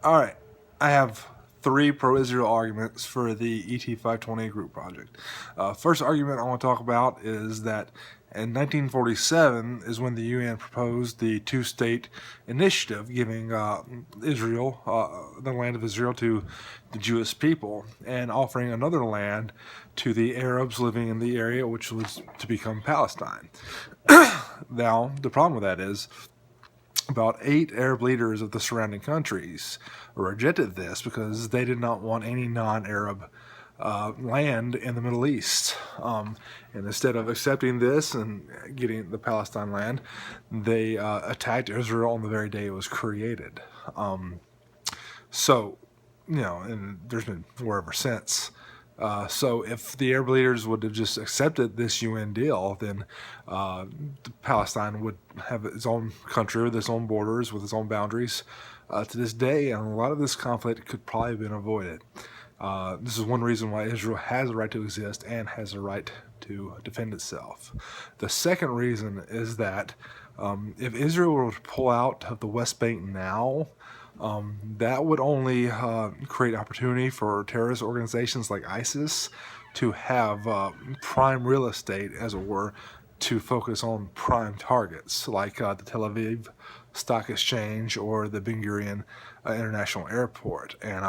Alright, I have three pro-Israel arguments for the ET520 group project. First argument I want to talk about is that in 1947 is when the UN proposed the two-state initiative, giving Israel, the land of Israel, to the Jewish people, and offering another land to the Arabs living in the area, which was to become Palestine. Now, the problem with that is, about 8 Arab leaders of the surrounding countries rejected this because they did not want any non-Arab land in the Middle East. And instead of accepting this and getting the Palestine land, they attacked Israel on the very day it was created. So, you know, and there's been war ever since. So if the Arab leaders would have just accepted this UN deal, then Palestine would have its own country with its own borders, with its own boundaries to this day, and a lot of this conflict could probably have been avoided. This is one reason why Israel has a right to exist and has a right to defend itself. The second reason is that if Israel were to pull out of the West Bank now, that would only create opportunity for terrorist organizations like ISIS to have prime real estate, as it were, to focus on prime targets like the Tel Aviv Stock Exchange or the Ben Gurion International Airport. And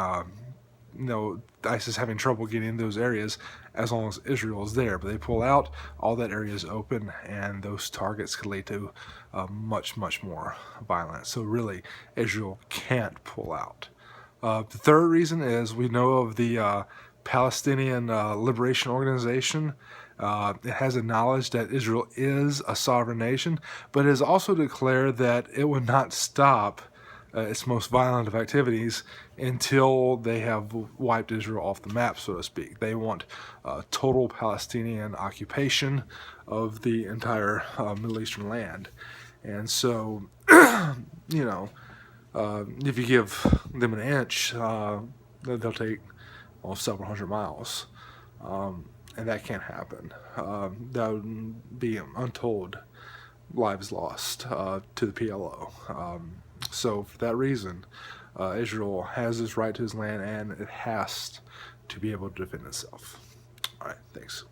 ISIS having trouble getting in those areas as long as Israel is there. But they pull out, all that area is open, and those targets could lead to much more violence. So really, Israel can't pull out. The third reason is we know of the Palestinian Liberation Organization. It has acknowledged that Israel is a sovereign nation, but it has also declared that it would not stop its most violent of activities until they have wiped Israel off the map, so to speak. They want total Palestinian occupation of the entire Middle Eastern land. And so, if you give them an inch, they'll take several hundred miles. And that can't happen. That would be untold lives lost to the PLO. So for that reason, Israel has its right to its land, and it has to be able to defend itself. All right, thanks.